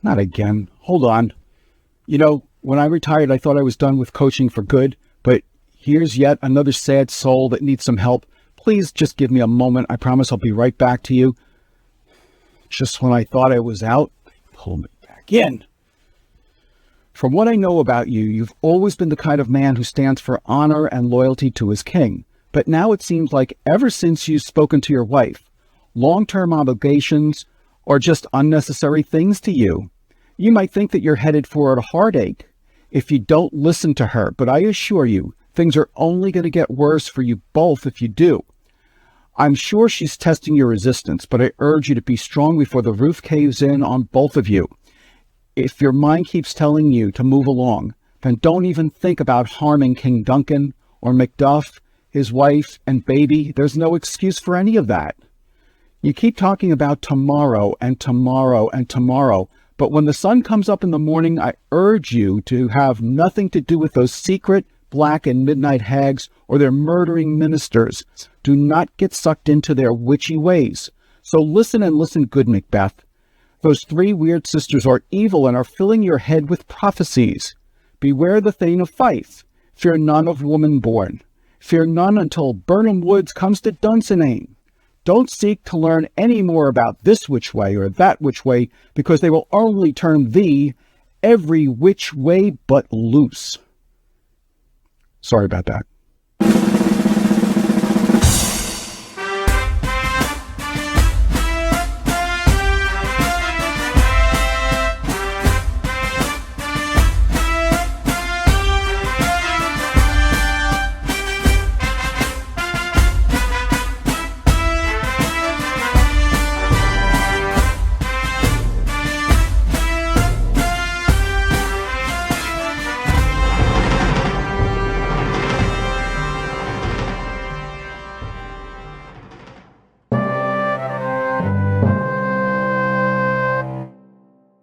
Not again. Hold on. When I retired, I thought I was done with coaching for good, but here's yet another sad soul that needs some help. Please just give me a moment. I promise I'll be right back to you. Just when I thought I was out, they pull me back in. From what I know about you, you've always been the kind of man who stands for honor and loyalty to his king. But now it seems like ever since you've spoken to your wife, long-term obligations are just unnecessary things to you. You might think that you're headed for a heartache if you don't listen to her, but I assure you, things are only going to get worse for you both if you do. I'm sure she's testing your resistance, but I urge you to be strong before the roof caves in on both of you. If your mind keeps telling you to move along, then don't even think about harming King Duncan or Macduff, his wife and baby. There's no excuse for any of that. You keep talking about tomorrow and tomorrow and tomorrow, but when the sun comes up in the morning, I urge you to have nothing to do with those secret black and midnight hags or their murdering ministers. Do not get sucked into their witchy ways. So listen and listen good, Macbeth. Those three weird sisters are evil and are filling your head with prophecies. Beware the Thane of Fife. Fear none of woman born. Fear none until Birnam Woods comes to Dunsinane. Don't seek to learn any more about this which way or that which way, because they will only turn thee every which way but loose. Sorry about that.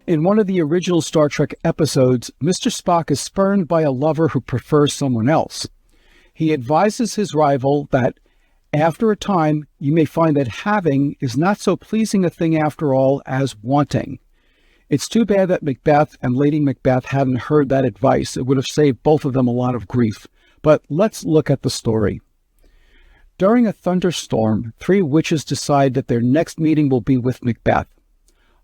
In one of the original Star Trek episodes, Mr. Spock is spurned by a lover who prefers someone else. He advises his rival that, after a time, you may find that having is not so pleasing a thing after all as wanting. It's too bad that Macbeth and Lady Macbeth hadn't heard that advice. It would have saved both of them a lot of grief. But let's look at the story. During a thunderstorm, three witches decide that their next meeting will be with Macbeth.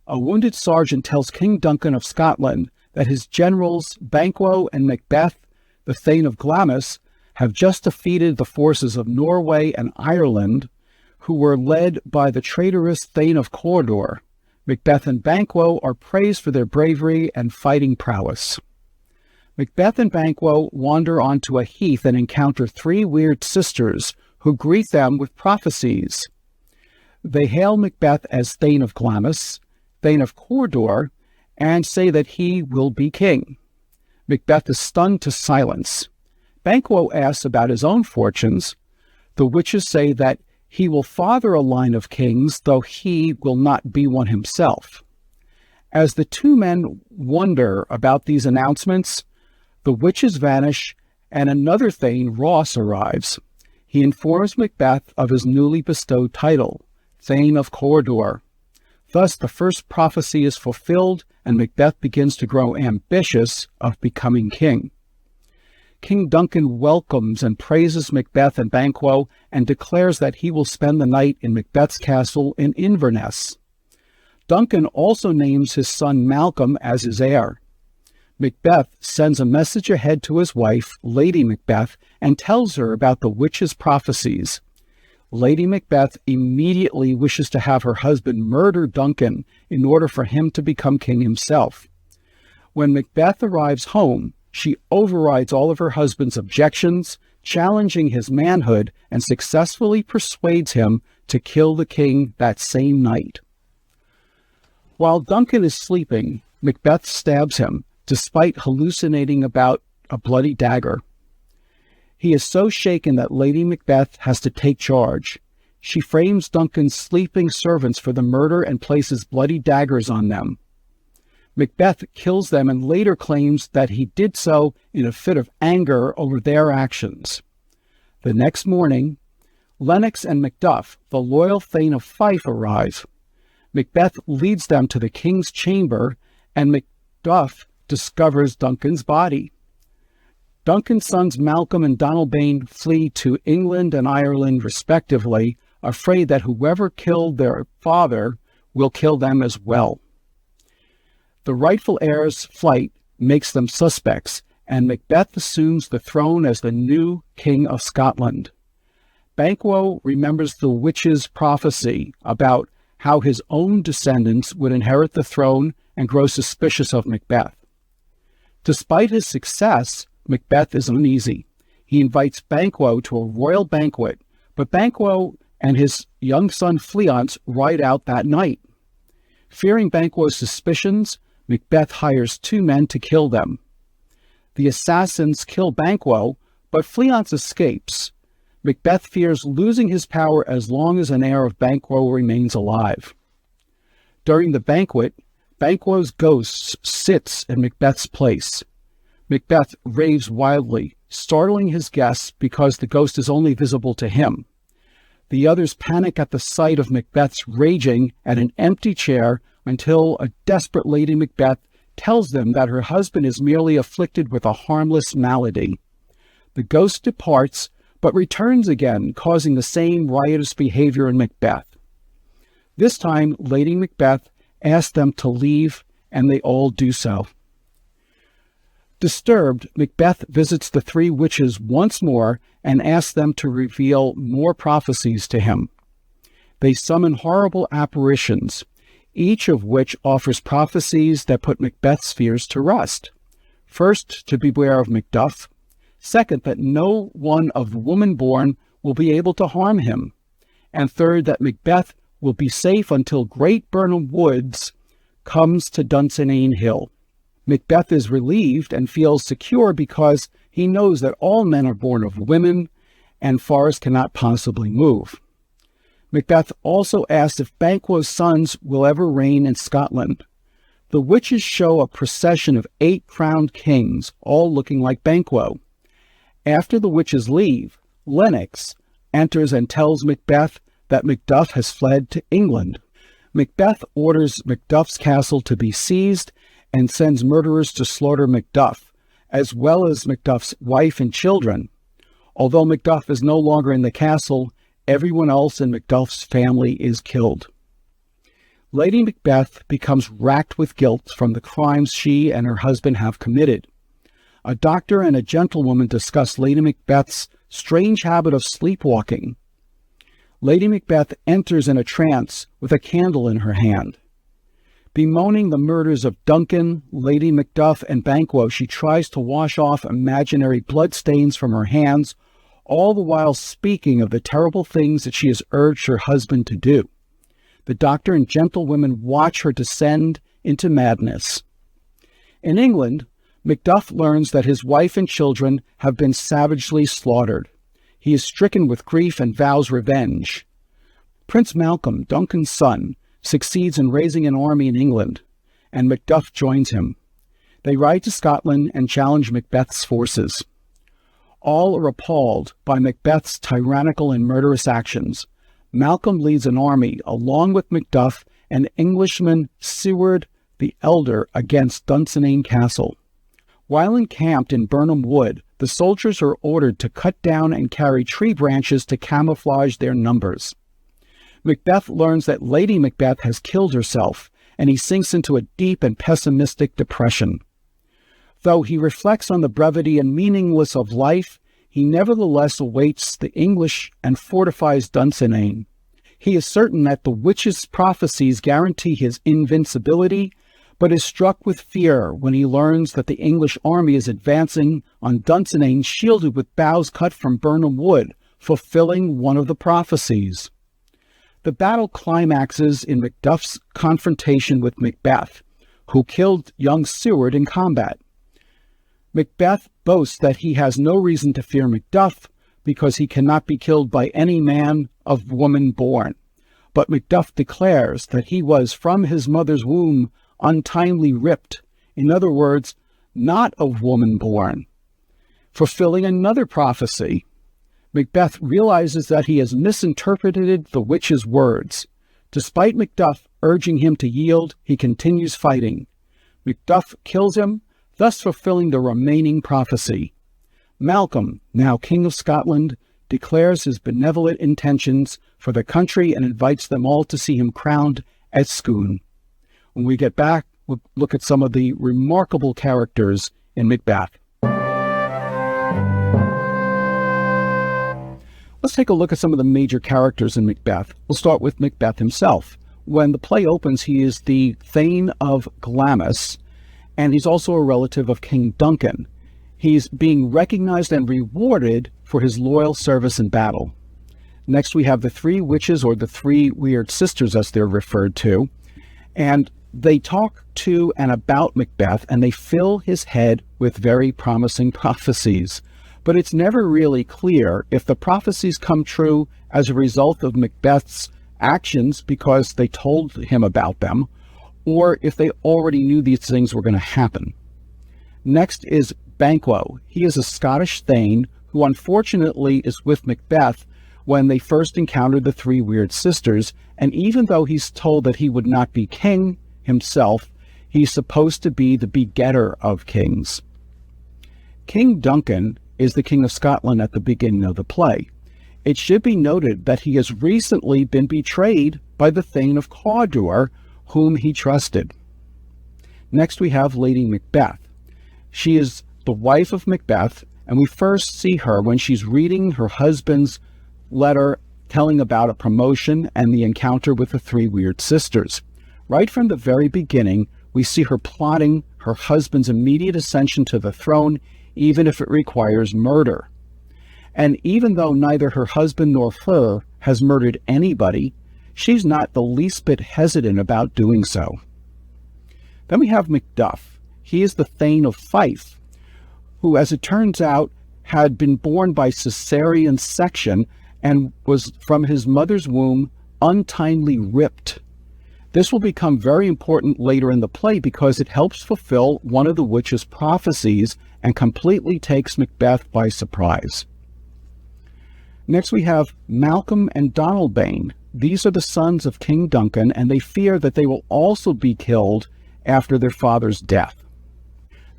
A wounded sergeant tells King Duncan of Scotland that his generals Banquo and Macbeth, the Thane of Glamis, have just defeated the forces of Norway and Ireland, who were led by the traitorous Thane of Cawdor. Macbeth and Banquo are praised for their bravery and fighting prowess. Macbeth and Banquo wander onto a heath and encounter three weird sisters who greet them with prophecies. They hail Macbeth as Thane of Glamis, Thane of Cawdor, and say that he will be king. Macbeth is stunned to silence. Banquo asks about his own fortunes. The witches say that he will father a line of kings, though he will not be one himself. As the two men wonder about these announcements, the witches vanish and another Thane, Ross, arrives. He informs Macbeth of his newly bestowed title, Thane of Cawdor. Thus, the first prophecy is fulfilled, and Macbeth begins to grow ambitious of becoming king. King Duncan welcomes and praises Macbeth and Banquo and declares that he will spend the night in Macbeth's castle in Inverness. Duncan also names his son Malcolm as his heir. Macbeth sends a message ahead to his wife, Lady Macbeth, and tells her about the witches' prophecies. Lady Macbeth immediately wishes to have her husband murder Duncan in order for him to become king himself. When Macbeth arrives home, she overrides all of her husband's objections, challenging his manhood, and successfully persuades him to kill the king that same night. While Duncan is sleeping, Macbeth stabs him, despite hallucinating about a bloody dagger. He is so shaken that Lady Macbeth has to take charge. She frames Duncan's sleeping servants for the murder and places bloody daggers on them. Macbeth kills them and later claims that he did so in a fit of anger over their actions. The next morning, Lennox and Macduff, the loyal Thane of Fife, arrive. Macbeth leads them to the king's chamber and Macduff discovers Duncan's body. Duncan's sons Malcolm and Donalbain flee to England and Ireland respectively, afraid that whoever killed their father will kill them as well. The rightful heir's flight makes them suspects, and Macbeth assumes the throne as the new king of Scotland. Banquo remembers the witch's prophecy about how his own descendants would inherit the throne and grow suspicious of Macbeth. Despite his success, Macbeth is uneasy. He invites Banquo to a royal banquet, but Banquo and his young son Fleance ride out that night. Fearing Banquo's suspicions, Macbeth hires 2 men to kill them. The assassins kill Banquo, but Fleance escapes. Macbeth fears losing his power as long as an heir of Banquo remains alive. During the banquet, Banquo's ghost sits in Macbeth's place. Macbeth raves wildly, startling his guests because the ghost is only visible to him. The others panic at the sight of Macbeth's raging at an empty chair until a desperate Lady Macbeth tells them that her husband is merely afflicted with a harmless malady. The ghost departs, but returns again, causing the same riotous behavior in Macbeth. This time, Lady Macbeth asks them to leave, and they all do so. Disturbed, Macbeth visits the 3 witches once more and asks them to reveal more prophecies to him. They summon horrible apparitions, each of which offers prophecies that put Macbeth's fears to rest. First, to beware of Macduff. Second, that no one of woman born will be able to harm him. And third, that Macbeth will be safe until Great Burnham Woods comes to Dunsinane Hill. Macbeth is relieved and feels secure because he knows that all men are born of women and Forrest cannot possibly move. Macbeth also asks if Banquo's sons will ever reign in Scotland. The witches show a procession of 8 crowned kings, all looking like Banquo. After the witches leave, Lennox enters and tells Macbeth that Macduff has fled to England. Macbeth orders Macduff's castle to be seized and sends murderers to slaughter Macduff, as well as Macduff's wife and children. Although Macduff is no longer in the castle, everyone else in Macduff's family is killed. Lady Macbeth becomes racked with guilt from the crimes she and her husband have committed. A doctor and a gentlewoman discuss Lady Macbeth's strange habit of sleepwalking. Lady Macbeth enters in a trance with a candle in her hand. Bemoaning the murders of Duncan, Lady Macduff, and Banquo, she tries to wash off imaginary bloodstains from her hands, all the while speaking of the terrible things that she has urged her husband to do. The doctor and gentlewomen watch her descend into madness. In England, Macduff learns that his wife and children have been savagely slaughtered. He is stricken with grief and vows revenge. Prince Malcolm, Duncan's son, succeeds in raising an army in England, and Macduff joins him. They ride to Scotland and challenge Macbeth's forces. All are appalled by Macbeth's tyrannical and murderous actions. Malcolm leads an army, along with Macduff and Englishman Siward the Elder, against Dunsinane Castle. While encamped in Burnham Wood, the soldiers are ordered to cut down and carry tree branches to camouflage their numbers. Macbeth learns that Lady Macbeth has killed herself, and he sinks into a deep and pessimistic depression. Though he reflects on the brevity and meaninglessness of life, he nevertheless awaits the English and fortifies Dunsinane. He is certain that the witches' prophecies guarantee his invincibility, but is struck with fear when he learns that the English army is advancing on Dunsinane shielded with boughs cut from Burnham Wood, fulfilling one of the prophecies. The battle climaxes in Macduff's confrontation with Macbeth, who killed young Siward in combat. Macbeth boasts that he has no reason to fear Macduff because he cannot be killed by any man of woman born. But Macduff declares that he was from his mother's womb untimely ripped, in other words, not of woman born, fulfilling another prophecy. Macbeth realizes that he has misinterpreted the witch's words. Despite Macduff urging him to yield, he continues fighting. Macduff kills him, thus fulfilling the remaining prophecy. Malcolm, now King of Scotland, declares his benevolent intentions for the country and invites them all to see him crowned at Scone. When we get back, we'll look at some of the remarkable characters in Macbeth. Let's take a look at some of the major characters in Macbeth. We'll start with Macbeth himself. When the play opens, he is the Thane of Glamis, and he's also a relative of King Duncan. He's being recognized and rewarded for his loyal service in battle. Next, we have the three witches, or the three weird sisters as they're referred to, and they talk to and about Macbeth, and they fill his head with very promising prophecies. But it's never really clear if the prophecies come true as a result of Macbeth's actions because they told him about them, or if they already knew these things were going to happen. Next is Banquo. He is a Scottish Thane who unfortunately is with Macbeth when they first encountered the three weird sisters, and even though he's told that he would not be king himself, he's supposed to be the begetter of kings. King Duncan is the King of Scotland at the beginning of the play. It should be noted that he has recently been betrayed by the Thane of Cawdor, whom he trusted. Next we have Lady Macbeth. She is the wife of Macbeth, and we first see her when she's reading her husband's letter telling about a promotion and the encounter with the three weird sisters. Right from the very beginning, we see her plotting her husband's immediate ascension to the throne, even if it requires murder. And even though neither her husband nor her has murdered anybody, she's not the least bit hesitant about doing so. Then we have Macduff. He is the Thane of Fife, who, as it turns out, had been born by cesarean section and was from his mother's womb untimely ripped. This will become very important later in the play because it helps fulfill one of the witch's prophecies and completely takes Macbeth by surprise. Next we have Malcolm and Donalbain. These are the sons of King Duncan, and they fear that they will also be killed after their father's death.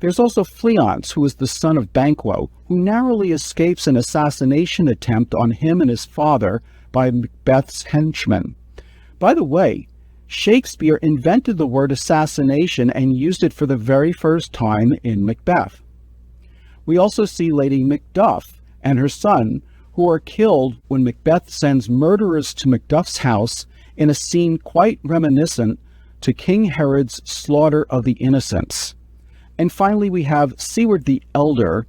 There's also Fleance, who is the son of Banquo, who narrowly escapes an assassination attempt on him and his father by Macbeth's henchmen. By the way, Shakespeare invented the word assassination and used it for the very first time in Macbeth. We also see Lady Macduff and her son, who are killed when Macbeth sends murderers to Macduff's house in a scene quite reminiscent to King Herod's slaughter of the innocents. And finally, we have Siward the Elder,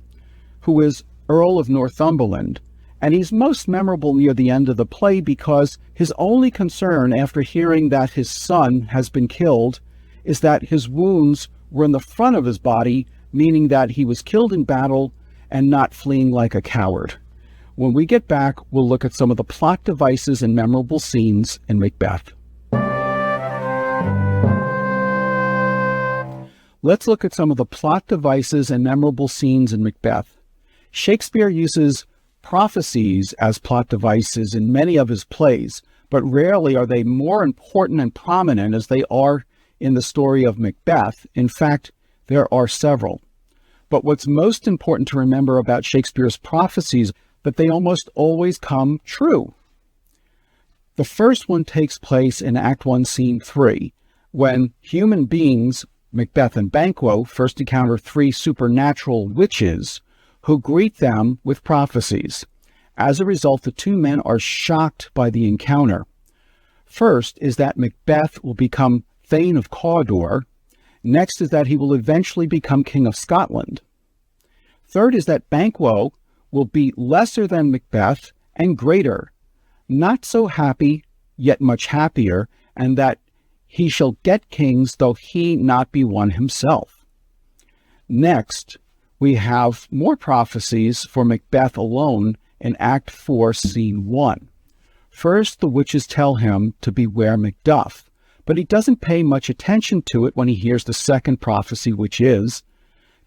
who is Earl of Northumberland, and he's most memorable near the end of the play because his only concern after hearing that his son has been killed is that his wounds were in the front of his body, meaning that he was killed in battle and not fleeing like a coward. When we get back, we'll look at some of the plot devices and memorable scenes in Macbeth. Let's look at some of the plot devices and memorable scenes in Macbeth. Shakespeare uses prophecies as plot devices in many of his plays, but rarely are they more important and prominent as they are in the story of Macbeth. In fact, there are several. But what's most important to remember about Shakespeare's prophecies that they almost always come true. The first one takes place in Act 1, Scene 3, when human beings, Macbeth and Banquo, first encounter three supernatural witches who greet them with prophecies. As a result, the two men are shocked by the encounter. First is that Macbeth will become Thane of Cawdor. Next is that he will eventually become King of Scotland. Third is that Banquo will be lesser than Macbeth and greater, not so happy, yet much happier, and that he shall get kings, though he not be one himself. Next, we have more prophecies for Macbeth alone in Act 4, Scene 1. First, the witches tell him to beware Macduff, but he doesn't pay much attention to it when he hears the second prophecy, which is,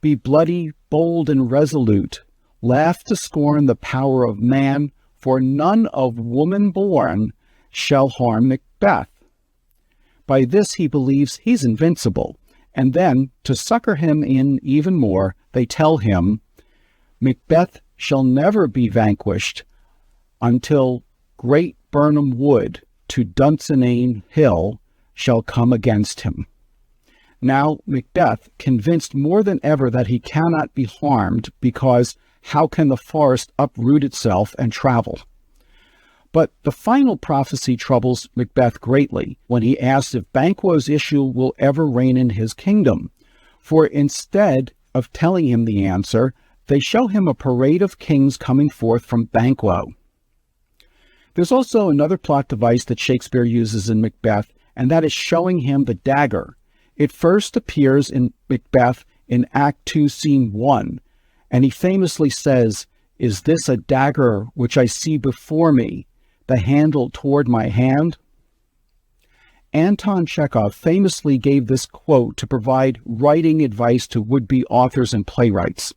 "Be bloody, bold, and resolute. Laugh to scorn the power of man, for none of woman born shall harm Macbeth." By this, he believes he's invincible, And then, to sucker him in even more, they tell him, Macbeth shall never be vanquished until great Birnam Wood to Dunsinane Hill shall come against him. Now Macbeth, convinced more than ever that he cannot be harmed, because how can the forest uproot itself and travel? But the final prophecy troubles Macbeth greatly when he asks if Banquo's issue will ever reign in his kingdom. For instead of telling him the answer, they show him a parade of kings coming forth from Banquo. There's also another plot device that Shakespeare uses in Macbeth, and that is showing him the dagger. It first appears in Macbeth in Act 2, Scene 1, and he famously says, "Is this a dagger which I see before me, the handle toward my hand?" Anton Chekhov famously gave this quote to provide writing advice to would-be authors and playwrights.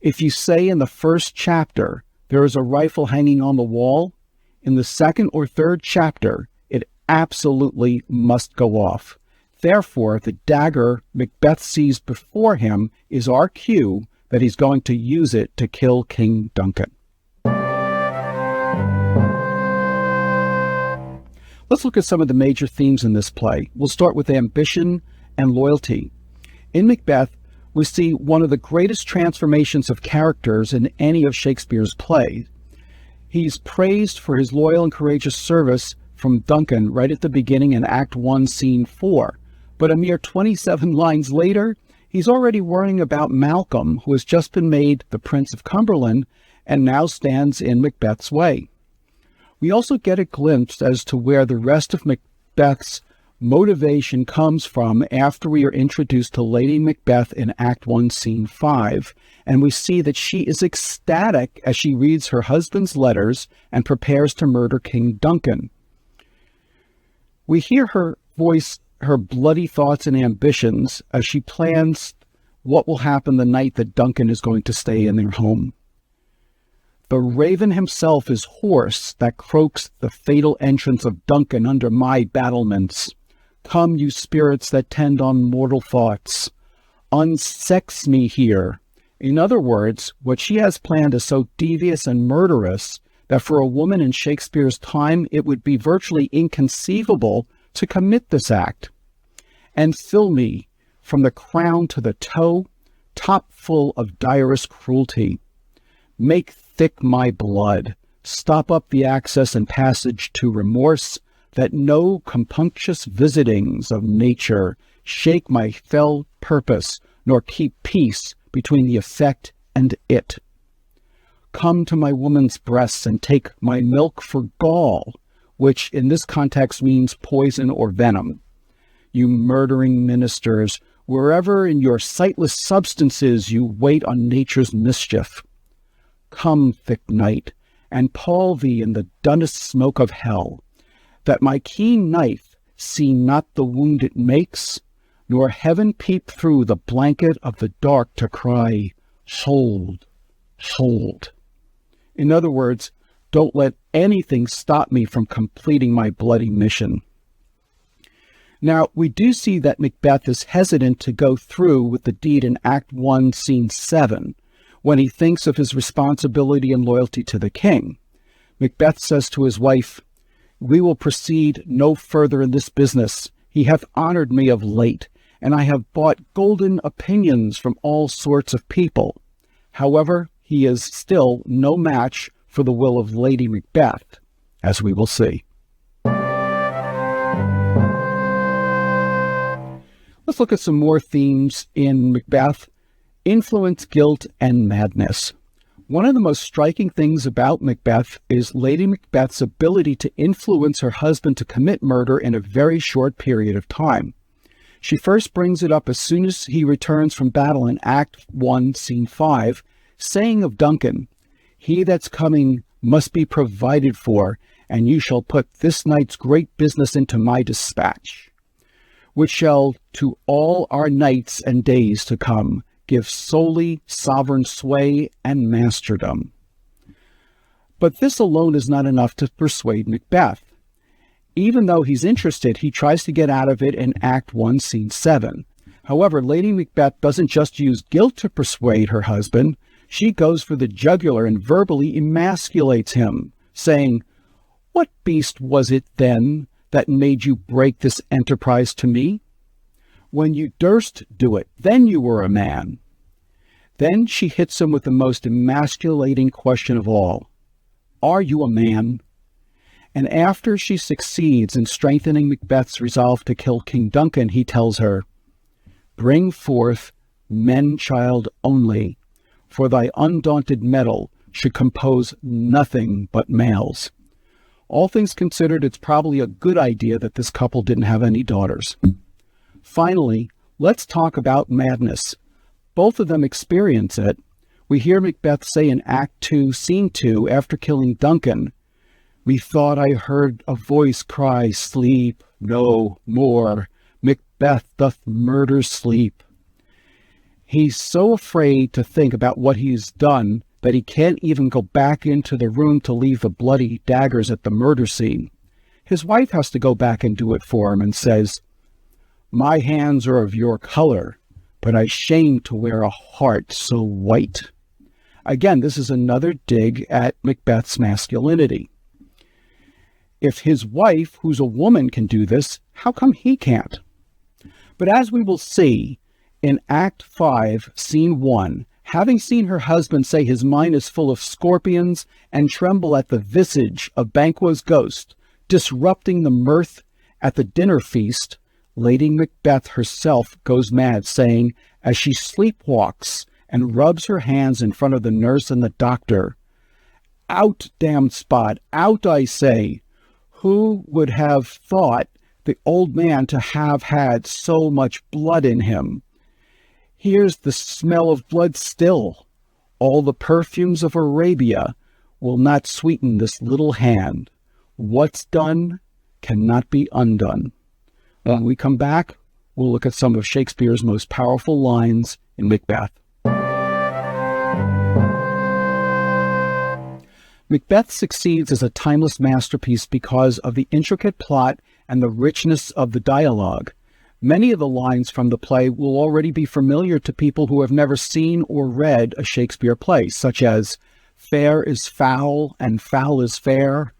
If you say in the first chapter, there is a rifle hanging on the wall, in the second or third chapter, it absolutely must go off. Therefore, the dagger Macbeth sees before him is our cue that he's going to use it to kill King Duncan. Let's look at some of the major themes in this play. We'll start with ambition and loyalty. In Macbeth, we see one of the greatest transformations of characters in any of Shakespeare's plays. He's praised for his loyal and courageous service from Duncan right at the beginning in Act 1, Scene 4. But a mere 27 lines later, he's already worrying about Malcolm, who has just been made the Prince of Cumberland and now stands in Macbeth's way. We also get a glimpse as to where the rest of Macbeth's motivation comes from after we are introduced to Lady Macbeth in Act 1, Scene 5, and we see that she is ecstatic as she reads her husband's letters and prepares to murder King Duncan. We hear her voice her bloody thoughts and ambitions as she plans what will happen the night that Duncan is going to stay in their home. The raven himself is hoarse that croaks the fatal entrance of Duncan under my battlements. Come, you spirits that tend on mortal thoughts. Unsex me here. In other words, what she has planned is so devious and murderous that for a woman in Shakespeare's time, it would be virtually inconceivable to commit this act. And fill me from the crown to the toe, top full of direst cruelty. Make thick my blood, stop up the access and passage to remorse, that no compunctious visitings of nature shake my fell purpose, nor keep peace between the effect and it. Come to my woman's breasts and take my milk for gall, which in this context means poison or venom. You murdering ministers, wherever in your sightless substances you wait on nature's mischief. Come, thick night, and pall thee in the dunnest smoke of hell, that my keen knife see not the wound it makes, nor heaven peep through the blanket of the dark to cry, hold, hold. In other words, don't let anything stop me from completing my bloody mission. Now, we do see that Macbeth is hesitant to go through with the deed in Act 1, Scene 7, when he thinks of his responsibility and loyalty to the king. Macbeth says to his wife, "We will proceed no further in this business. He hath honored me of late, and I have bought golden opinions from all sorts of people. However, he is still no match for the will of Lady Macbeth, as we will see." Let's look at some more themes in Macbeth: influence, guilt, and madness. One of the most striking things about Macbeth is Lady Macbeth's ability to influence her husband to commit murder in a very short period of time. She first brings it up as soon as he returns from battle in Act 1, Scene 5, saying of Duncan, "He that's coming must be provided for, and you shall put this night's great business into my dispatch, which shall to all our nights and days to come give solely sovereign sway and masterdom." But this alone is not enough to persuade Macbeth. Even though he's interested, he tries to get out of it in Act 1, Scene 7. However, Lady Macbeth doesn't just use guilt to persuade her husband. She goes for the jugular and verbally emasculates him, saying, "What beast was it then that made you break this enterprise to me? When you durst do it, then you were a man." Then she hits him with the most emasculating question of all. "Are you a man?" And after she succeeds in strengthening Macbeth's resolve to kill King Duncan, he tells her, "Bring forth men-child only, for thy undaunted mettle should compose nothing but males." All things considered, it's probably a good idea that this couple didn't have any daughters. Finally, let's talk about madness. Both of them experience it. We hear Macbeth say in Act 2, Scene 2, after killing Duncan, "Methought I heard a voice cry, 'Sleep no more. Macbeth doth murder sleep.'" He's so afraid to think about what he's done that he can't even go back into the room to leave the bloody daggers at the murder scene. His wife has to go back and do it for him and says, "My hands are of your color, but I shame to wear a heart so white." Again, this is another dig at Macbeth's masculinity. If his wife, who's a woman, can do this, how come he can't? But as we will see in Act 5, Scene 1, having seen her husband say his mind is full of scorpions and tremble at the visage of Banquo's ghost, disrupting the mirth at the dinner feast, Lady Macbeth herself goes mad, saying, as she sleepwalks and rubs her hands in front of the nurse and the doctor, "Out, damned spot, out, I say! Who would have thought the old man to have had so much blood in him? Here's the smell of blood still. All the perfumes of Arabia will not sweeten this little hand. What's done cannot be undone." When we come back, we'll look at some of Shakespeare's most powerful lines in Macbeth. Macbeth succeeds as a timeless masterpiece because of the intricate plot and the richness of the dialogue. Many of the lines from the play will already be familiar to people who have never seen or read a Shakespeare play, such as "Fair is foul and foul is fair,"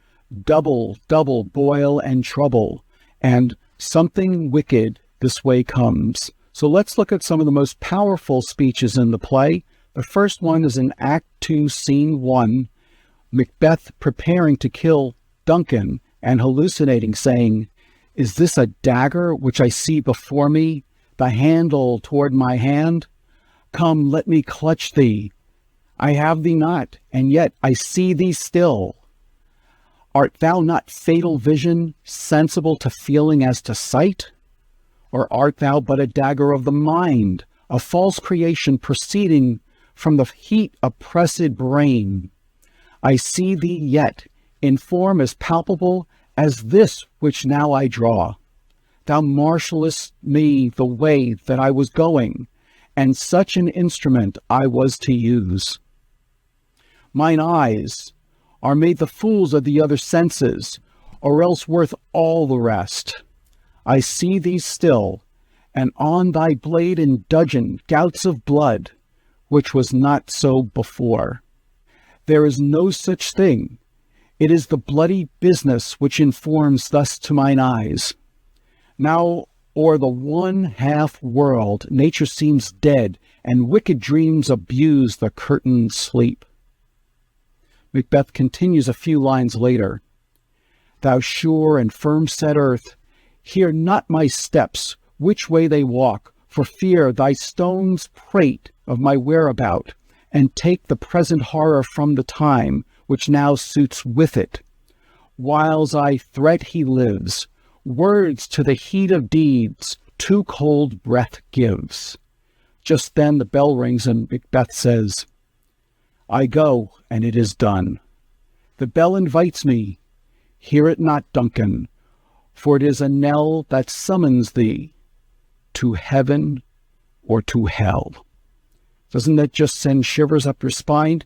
"Double, double, boil and trouble," and "Something wicked this way comes." So let's look at some of the most powerful speeches in the play. The first one is in Act 2, Scene 1, Macbeth preparing to kill Duncan and hallucinating, saying, "Is this a dagger which I see before me, the handle toward my hand? Come, let me clutch thee. I have thee not, and yet I see thee still. Art thou not fatal vision, sensible to feeling as to sight? Or art thou but a dagger of the mind, a false creation proceeding from the heat oppressed brain? I see thee yet, in form as palpable as this which now I draw. Thou marshallest me the way that I was going, and such an instrument I was to use. Mine eyes are made the fools of the other senses, or else worth all the rest. I see thee still, and on thy blade in dudgeon gouts of blood, which was not so before. There is no such thing. It is the bloody business which informs thus to mine eyes. Now o'er the one half world nature seems dead, and wicked dreams abuse the curtained sleep. Macbeth continues a few lines later. Thou sure and firm-set earth, hear not my steps, which way they walk, for fear thy stones prate of my whereabout, and take the present horror from the time, which now suits with it. Whiles I threat he lives, words to the heat of deeds, too cold breath gives. Just then the bell rings and Macbeth says, I go, and it is done. The bell invites me. Hear it not, Duncan, for it is a knell that summons thee to heaven or to hell. Doesn't that just send shivers up your spine?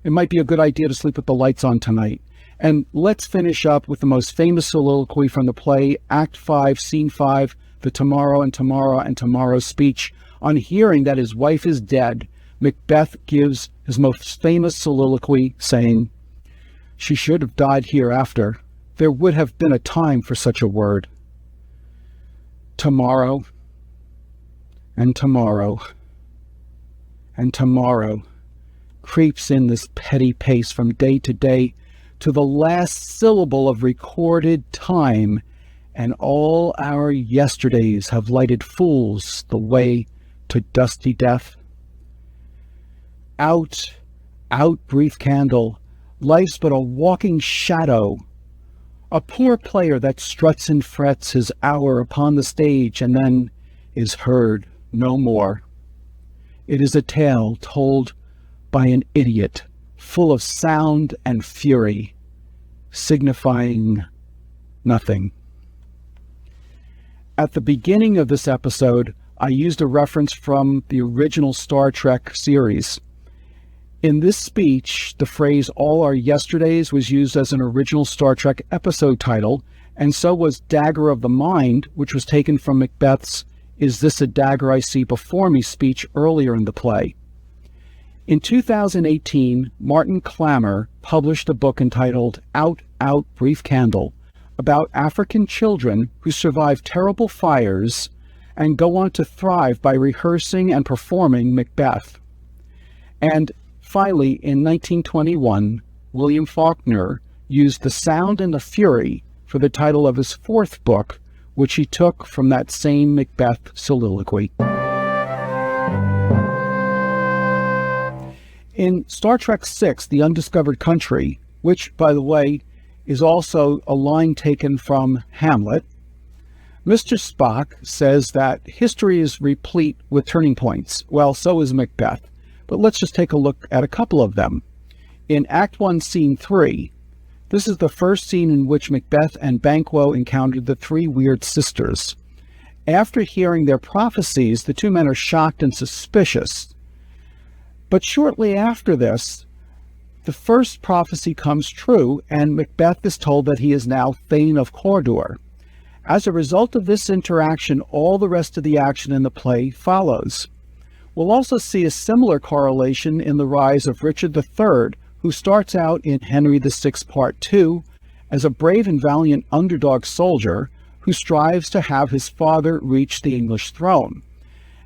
It might be a good idea to sleep with the lights on tonight. And let's finish up with the most famous soliloquy from the play, Act 5, Scene 5, the tomorrow and tomorrow and tomorrow speech. On hearing that his wife is dead, Macbeth gives his most famous soliloquy, saying, "She should have died hereafter. There would have been a time for such a word. Tomorrow, and tomorrow, and tomorrow creeps in this petty pace from day to day to the last syllable of recorded time, and all our yesterdays have lighted fools the way to dusty death. Out, out, brief candle, life's but a walking shadow, a poor player that struts and frets his hour upon the stage and then is heard no more. It is a tale told by an idiot, full of sound and fury, signifying nothing." At the beginning of this episode, I used a reference from the original Star Trek series. In this speech, the phrase "all our yesterdays" was used as an original Star Trek episode title, and so was "Dagger of the Mind," which was taken from Macbeth's "Is this a dagger I see before me" speech earlier in the play. In 2018, Martin Clammer published a book entitled Out, Out, Brief Candle, about African children who survive terrible fires and go on to thrive by rehearsing and performing Macbeth. And finally, in 1921, William Faulkner used the sound and the fury for the title of his fourth book, which he took from that same Macbeth soliloquy. In Star Trek VI, The Undiscovered Country, which, by the way, is also a line taken from Hamlet, Mr. Spock says that history is replete with turning points. Well, so is Macbeth. But let's just take a look at a couple of them. In Act 1, Scene 3, this is the first scene in which Macbeth and Banquo encountered the three weird sisters. After hearing their prophecies, the two men are shocked and suspicious. But shortly after this, the first prophecy comes true, and Macbeth is told that he is now Thane of Cawdor. As a result of this interaction, all the rest of the action in the play follows. We'll also see a similar correlation in the rise of Richard III, who starts out in Henry VI Part 2 as a brave and valiant underdog soldier who strives to have his father reach the English throne,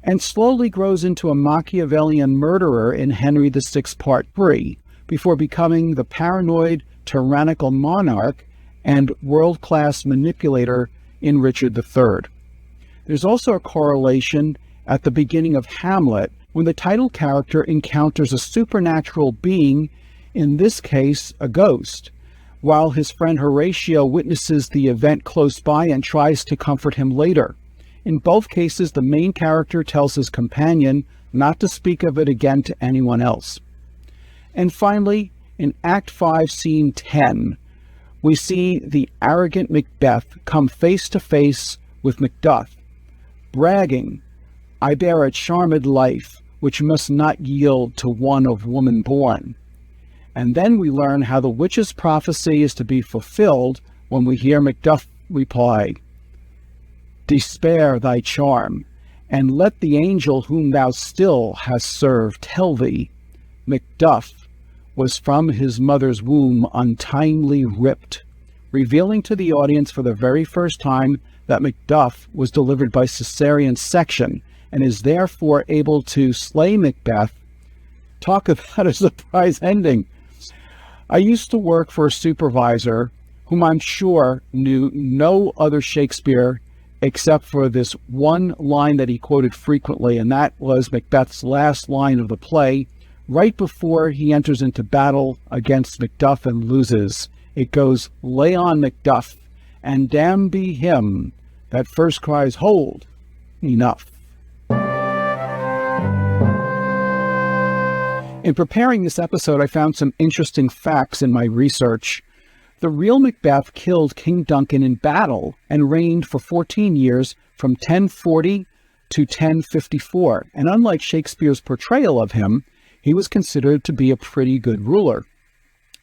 and slowly grows into a Machiavellian murderer in Henry VI Part 3, before becoming the paranoid, tyrannical monarch and world-class manipulator in Richard III. There's also a correlation at the beginning of Hamlet, when the title character encounters a supernatural being, in this case a ghost, while his friend Horatio witnesses the event close by and tries to comfort him later. In both cases, the main character tells his companion not to speak of it again to anyone else. And finally, in Act 5, Scene 10, we see the arrogant Macbeth come face to face with Macduff, bragging, "I bear a charmed life, which must not yield to one of woman born." And then we learn how the witch's prophecy is to be fulfilled when we hear Macduff reply, "Despair thy charm, and let the angel whom thou still hast served tell thee, Macduff was from his mother's womb untimely ripped," revealing to the audience for the very first time that Macduff was delivered by cesarean section and is therefore able to slay Macbeth. Talk about a surprise ending. I used to work for a supervisor whom I'm sure knew no other Shakespeare except for this one line that he quoted frequently, and that was Macbeth's last line of the play, right before he enters into battle against Macduff and loses. It goes, "Lay on, Macduff, and damn be him that first cries, 'Hold, enough.'" In preparing this episode, I found some interesting facts in my research. The real Macbeth killed King Duncan in battle and reigned for 14 years from 1040 to 1054. And unlike Shakespeare's portrayal of him, he was considered to be a pretty good ruler.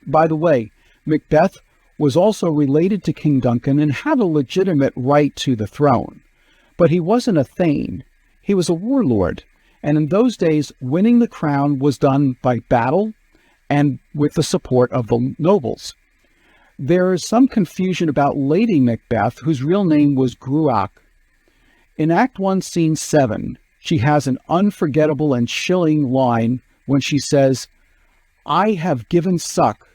By the way, Macbeth was also related to King Duncan and had a legitimate right to the throne. But he wasn't a thane. He was a warlord. And in those days, winning the crown was done by battle and with the support of the nobles. There is some confusion about Lady Macbeth, whose real name was Gruach. In Act 1, Scene 7, she has an unforgettable and chilling line when she says, "I have given suck,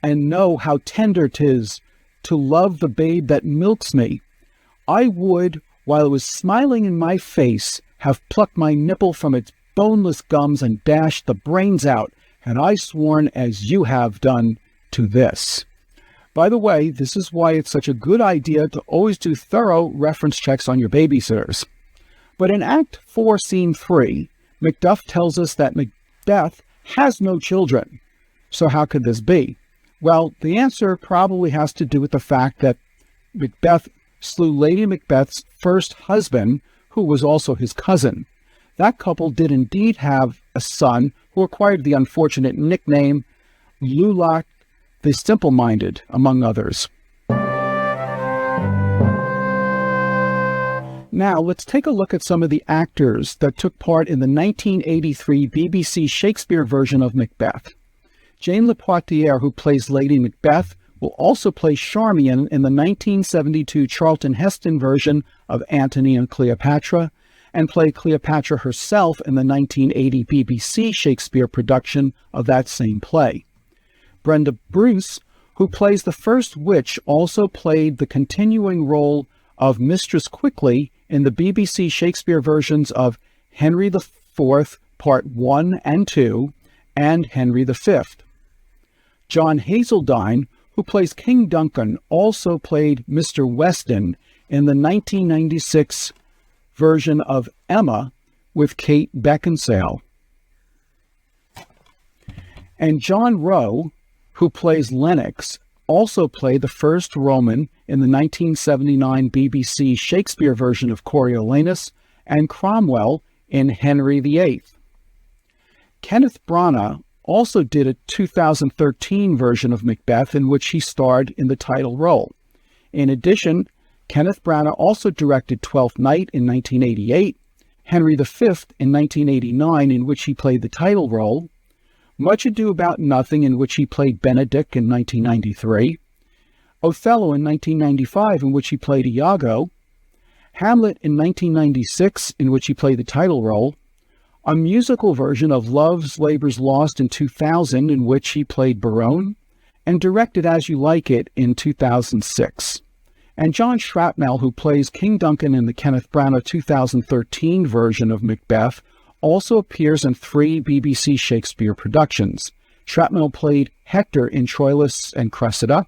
and know how tender 'tis to love the babe that milks me. I would, while it was smiling in my face, have plucked my nipple from its boneless gums and dashed the brains out, had I sworn as you have done to this." By the way, this is why it's such a good idea to always do thorough reference checks on your babysitters. But in Act 4, Scene 3, Macduff tells us that Macbeth has no children. So how could this be? Well, the answer probably has to do with the fact that Macbeth slew Lady Macbeth's first husband, who was also his cousin. That couple did indeed have a son who acquired the unfortunate nickname Lulach the Simple-Minded, among others. Now, let's take a look at some of the actors that took part in the 1983 BBC Shakespeare version of Macbeth. Jane Lepoitier, who plays Lady Macbeth, will also play Charmian in the 1972 Charlton Heston version of Antony and Cleopatra, and play Cleopatra herself in the 1980 BBC Shakespeare production of that same play. Brenda Bruce, who plays the first witch, also played the continuing role of Mistress Quickly in the BBC Shakespeare versions of Henry IV, Part 1 and 2, and Henry V. John Hazeldine, who plays King Duncan, also played Mr. Weston in the 1996 version of Emma with Kate Beckinsale. And John Rowe, who plays Lennox, also played the first Roman in the 1979 BBC Shakespeare version of Coriolanus, and Cromwell in Henry VIII. Kenneth Branagh also did a 2013 version of Macbeth in which he starred in the title role. In addition, Kenneth Branagh also directed Twelfth Night in 1988, Henry V in 1989 in which he played the title role, Much Ado About Nothing in which he played Benedict in 1993, Othello in 1995 in which he played Iago, Hamlet in 1996 in which he played the title role, a musical version of Love's Labour's Lost in 2000 in which he played Barone, and directed As You Like It in 2006. And John Shrapnel, who plays King Duncan in the Kenneth Branagh 2013 version of Macbeth, also appears in 3 BBC Shakespeare productions. Shrapnel played Hector in Troilus and Cressida,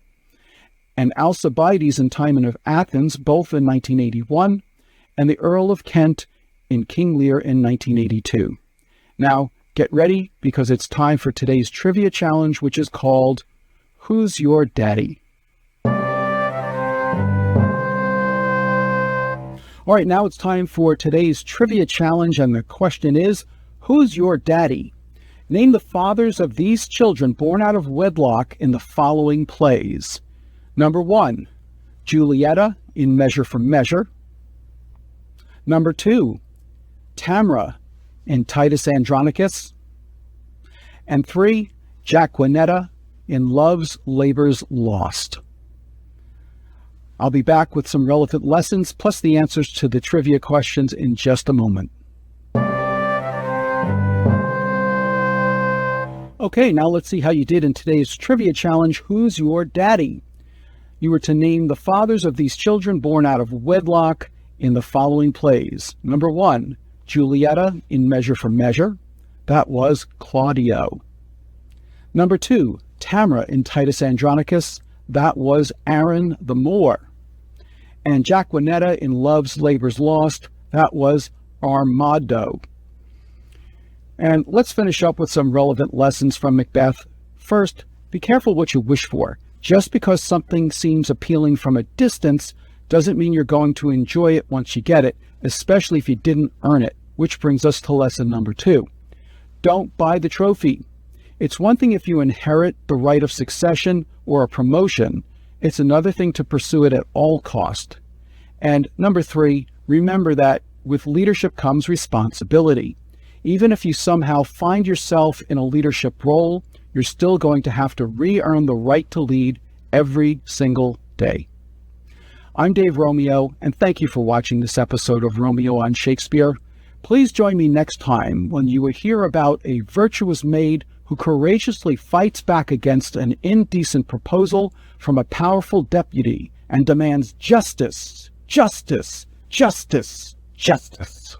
and Alcibiades in Timon of Athens, both in 1981, and the Earl of Kent in King Lear in 1982. Now, get ready, because it's time for today's trivia challenge, which is called Who's Your Daddy? All right, now it's time for today's trivia challenge, and the question is, who's your daddy? Name the fathers of these children born out of wedlock in the following plays. Number 1, Julieta in Measure for Measure. Number 2, Tamra in Titus Andronicus. And 3, Jaquenetta in Love's Labour's Lost. I'll be back with some relevant lessons, plus the answers to the trivia questions in just a moment. Okay, now let's see how you did in today's trivia challenge, Who's Your Daddy? You were to name the fathers of these children born out of wedlock in the following plays. Number 1, Julieta in Measure for Measure. That was Claudio. Number 2, Tamra in Titus Andronicus. That was Aaron the Moor. And Jaquenetta in Love's Labour's Lost. That was Armado. And let's finish up with some relevant lessons from Macbeth. First, be careful what you wish for. Just because something seems appealing from a distance doesn't mean you're going to enjoy it once you get it, especially if you didn't earn it, which brings us to lesson number 2. Don't buy the trophy. It's one thing if you inherit the right of succession or a promotion. It's another thing to pursue it at all cost. And number 3, Remember that with leadership comes responsibility. Even if you somehow find yourself in a leadership role, you're still going to have to re-earn the right to lead every single day. I'm Dave Romeo, and thank you for watching this episode of Romeo on Shakespeare. Please join me next time when you will hear about a virtuous maid who courageously fights back against an indecent proposal from a powerful deputy and demands justice, justice, justice, justice.